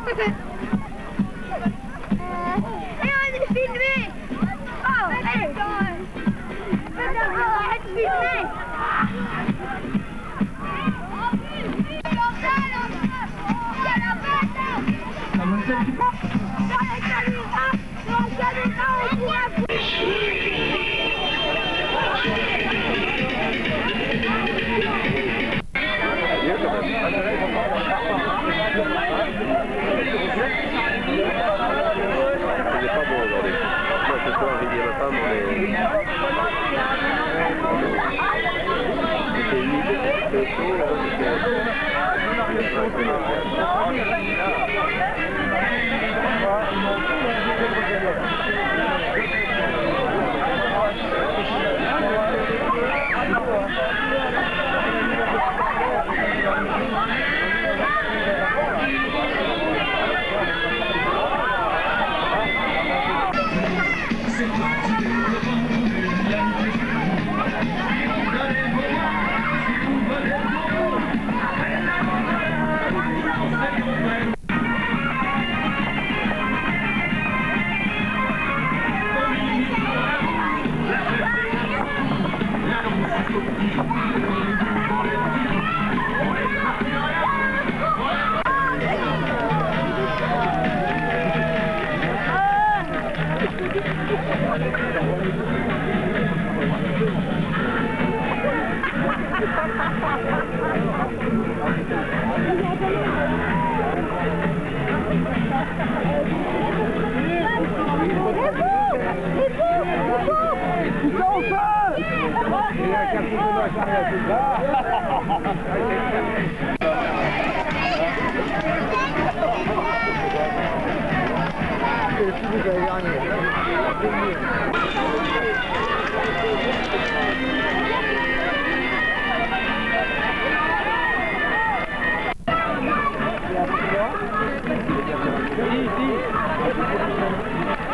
on est filmé. Oh, hey. Arrête de filmer.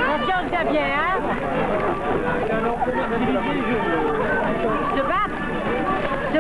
Confiance Xavier, hein? Se battre, se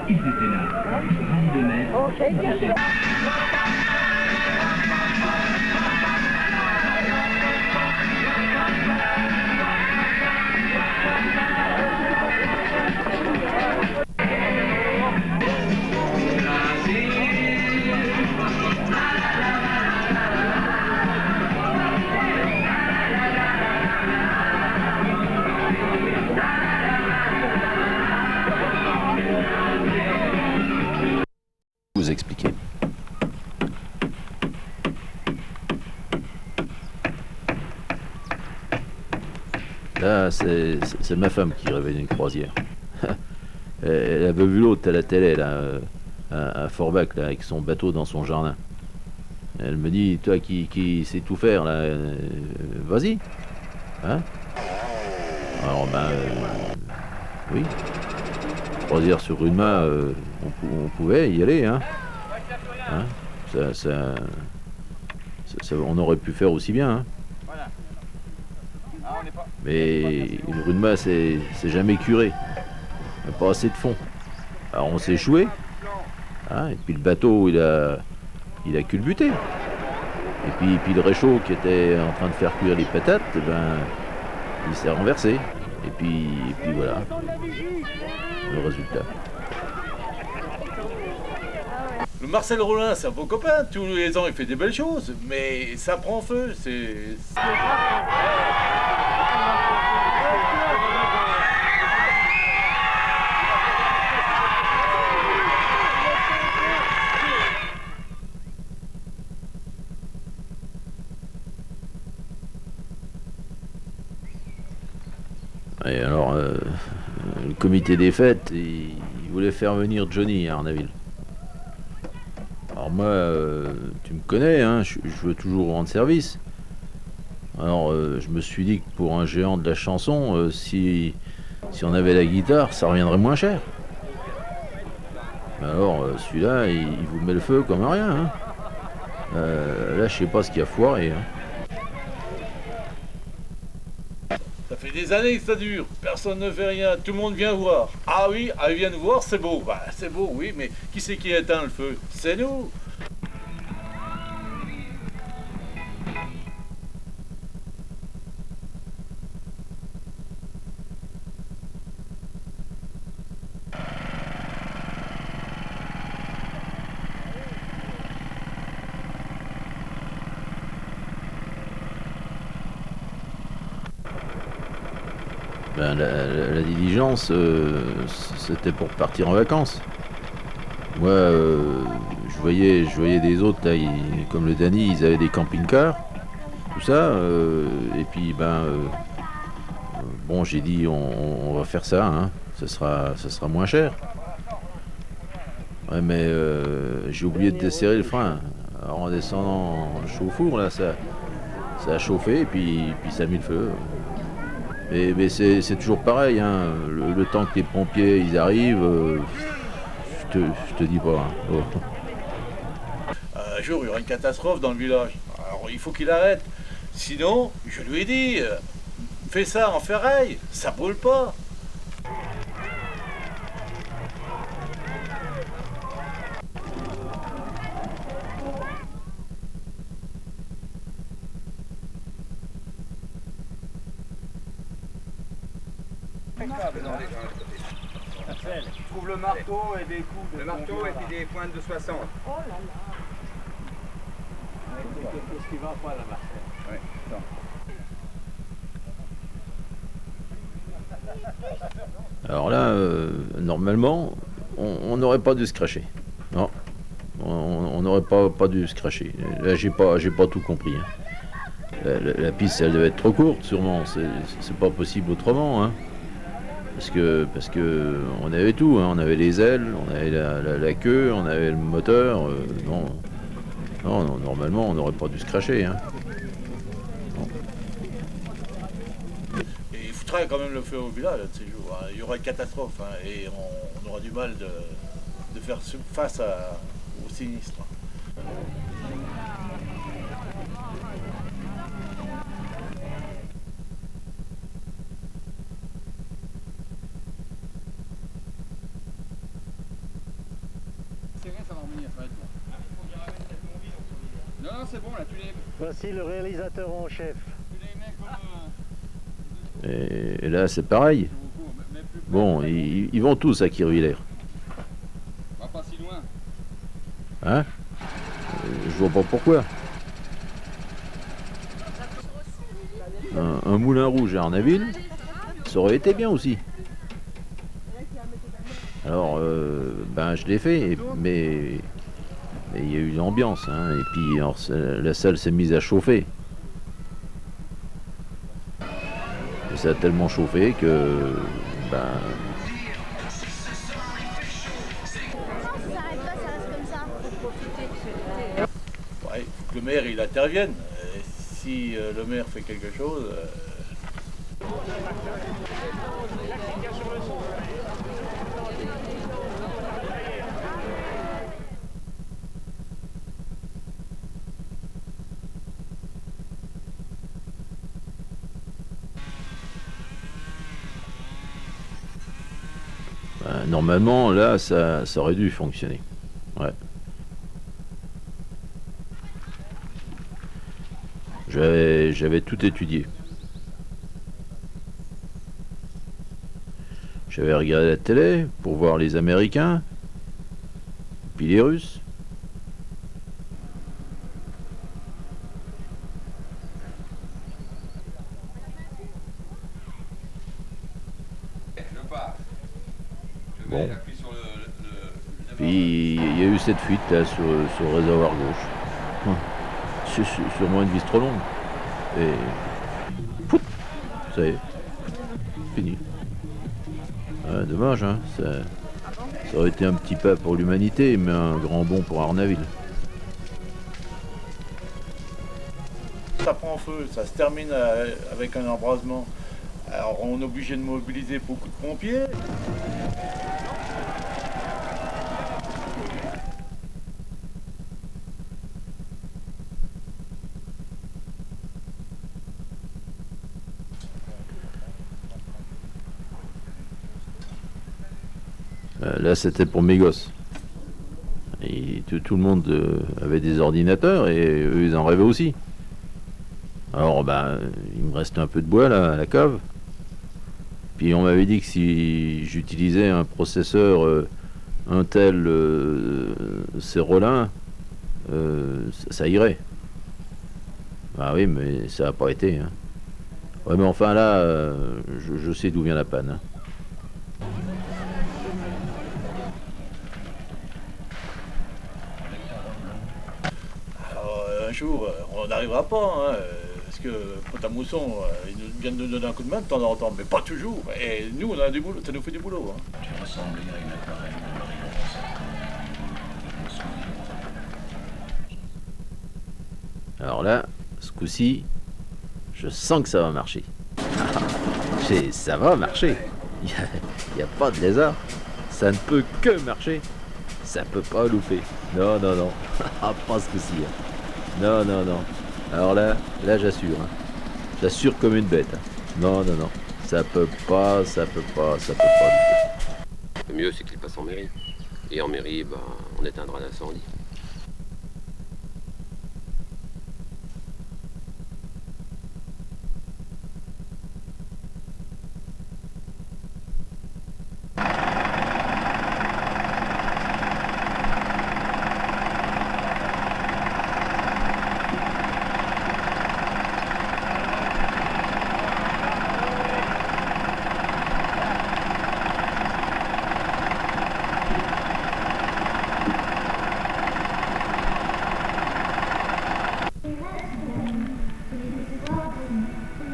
Ils étaient là, 22 mètres. Vous expliquer. Là, c'est ma femme qui rêvait d'une croisière. Elle avait vu l'autre à la télé, là, à Forbach, là, avec son bateau dans son jardin. Elle me dit, toi qui sais tout faire, là, vas-y. Hein? Alors, oui. Croisière sur une main, on pouvait y aller, hein. On aurait pu faire aussi bien, hein. Mais une rue de mât, c'est jamais curé. Il n'y a pas assez de fond. Alors on s'est échoué. Hein, et puis le bateau, il a culbuté. Et puis le réchaud qui était en train de faire cuire les patates, il s'est renversé. Et puis voilà, le résultat. Le Marcel Rollin, c'est un beau copain. Tous les ans, il fait des belles choses. Mais ça prend feu. C'est... Et alors, le comité des fêtes, il voulait faire venir Johnny à Arnaville. Alors moi, tu me connais, hein, je veux toujours rendre service. Alors je me suis dit que pour un géant de la chanson, si on avait la guitare, ça reviendrait moins cher. Alors celui-là, il vous met le feu comme rien. Hein. Là, je sais pas ce qu'il a foiré. Hein. Ça fait des années que ça dure. Personne ne fait rien. Tout le monde vient voir. Ah oui, ils viennent voir, c'est beau. Bah, c'est beau, oui, mais qui c'est qui éteint le feu? C'est nous. Ben, la diligence, c'était pour partir en vacances. Moi, je voyais des autres, là, comme le Dany, ils avaient des camping-cars, tout ça. Et puis, bon, j'ai dit, on va faire ça, hein, ça sera moins cher. Ouais, mais j'ai oublié de desserrer le frein. Alors, en descendant chaud au four, là, ça a chauffé, et puis ça a mis le feu. Mais c'est toujours pareil, hein. Le temps que les pompiers ils arrivent, je te dis pas. Hein. Oh. Un jour, il y aura une catastrophe dans le village. Alors, il faut qu'il arrête. Sinon, je lui ai dit, fais ça en ferraille, ça brûle pas. Tu trouves le marteau et des coups de... Le marteau et puis des pointes de 60. Oh là là. Qu'est-ce qui va pas là, Marcel? Ouais, attends. Alors là, normalement, on n'aurait pas dû se cracher. Non, on n'aurait pas dû se cracher. Là, j'ai pas tout compris. Hein. La piste, elle devait être trop courte, sûrement. C'est pas possible autrement. Hein. Parce que on avait tout, hein. On avait les ailes, on avait la queue, on avait le moteur. Non, normalement, on n'aurait pas dû se cracher. Hein. Et il foutra quand même le feu au village de ces jours. Hein. Il y aura une catastrophe, hein, et on aura du mal de faire face au sinistre. C'est vrai, ça va revenir, ça va être bon. Non, c'est bon, là, tu les... Voici le réalisateur en chef. Tu les mets comme... Et là, c'est pareil. Bon, ils vont tous à Kirvillers. Va pas si loin. Hein? Je vois pas pourquoi. Un moulin rouge à Arnaville, ça aurait été bien aussi. Alors, je l'ai fait, mais il y a eu l'ambiance, hein, et puis alors, la salle s'est mise à chauffer. Et ça a tellement chauffé que, Ça s'arrête pas, ça reste comme ça. Ouais, il faut que le maire il intervienne. Si le maire fait quelque chose... normalement, là, ça aurait dû fonctionner. Ouais. J'avais tout étudié. J'avais regardé la télé pour voir les Américains, puis les Russes. Je pars. Je Bon. mets l'appui sur le Puis il y a eu cette fuite là sur le réservoir gauche. Sûrement une vis trop longue. Et pout, ça y est, fini. Ouais, dommage, hein. Ça aurait été un petit pas pour l'humanité, mais un grand bond pour Arnaville. Ça prend feu, ça se termine avec un embrasement. Alors on est obligé de mobiliser beaucoup de pompiers. Là, c'était pour mes gosses. Et tout le monde avait des ordinateurs et eux, ils en rêvaient aussi. Alors, ben, il me restait un peu de bois là à la cave. Puis on m'avait dit que si j'utilisais un processeur Intel Cérolin, ça irait. Ah oui, mais ça n'a pas été. Hein. Ouais, mais enfin là, je sais d'où vient la panne. Hein. Alors un jour, on n'arrivera pas, hein, parce que Potamousson, ils viennent nous donner un coup de main de temps en temps, mais pas toujours. Et nous, on a du boulot, ça nous fait du boulot. Hein. Tu ressembles à une aquarelle de Marie Vincent. Alors là, ce coup-ci, je sens que ça va marcher. Ça va marcher. Il n'y a pas de lézard. Ça ne peut que marcher. Ça peut pas louper. Non, non, non. Pas ce coup-ci. Hein. Non, non, non. Alors là j'assure. Hein. J'assure comme une bête. Hein. Non, non, non. Ça peut pas louper. Le mieux, c'est qu'il passe en mairie. Et en mairie, ben, on éteindra l'incendie.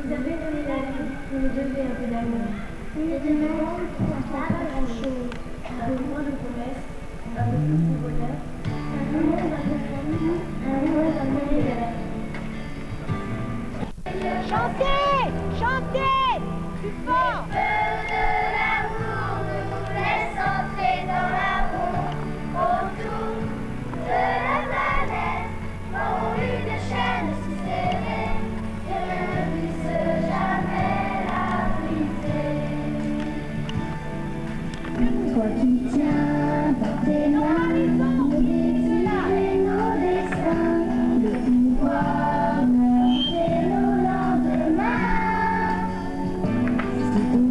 Vous avez donné la vie, vous nous devez un peu d'amour. On est des mamans, pas grand-chose. Un peu moins de promesses, un peu plus de bonheur, un peu moins de famille, un peu d'un meilleur. Chantez! Chantez! Plus fort! Le feu de l'amour nous laisse entrer dans l'amour autour de la planète. Dans une chaîne si serrée que ne puisse jamais la briser. Toi qui tiens par tes mains nos désirs et nos destins, le pouvoir de nos lendemains. Si ton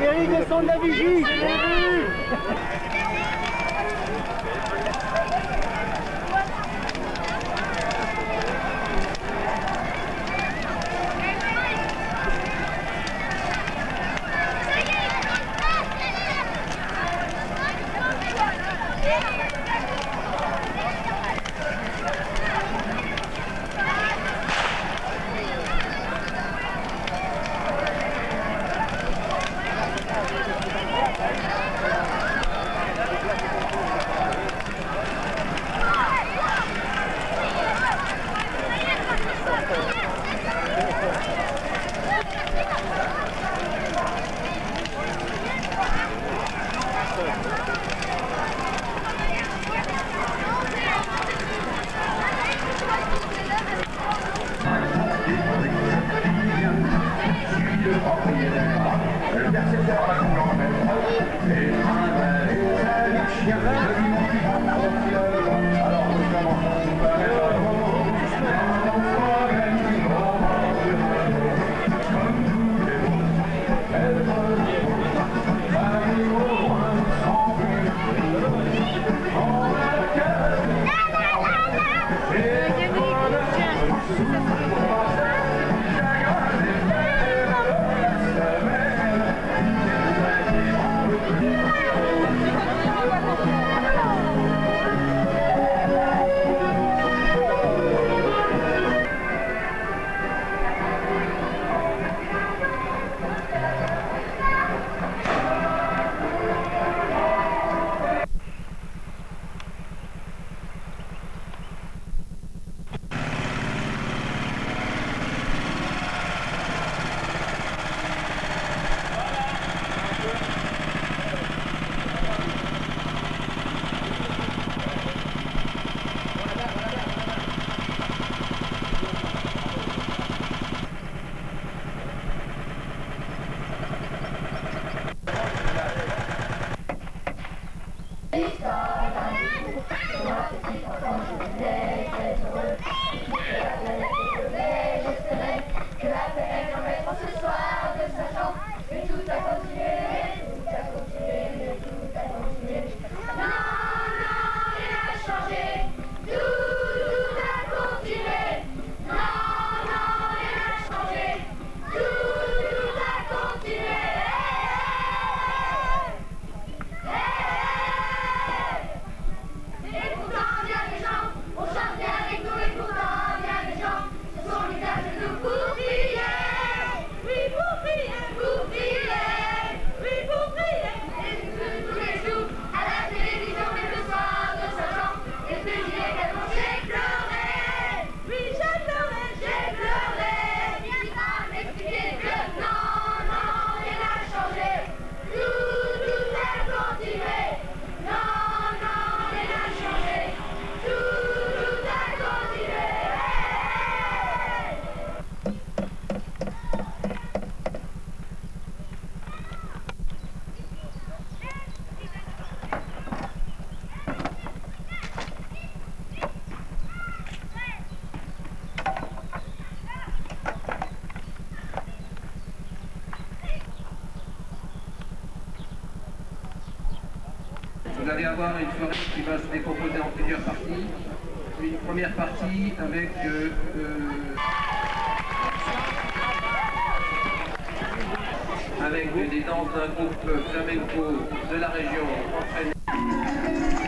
Thierry, descend de la vigie. allez avoir une soirée qui va se décomposer en plusieurs parties. Une première partie avec des danses d'un groupe flamenco de la région entraîné.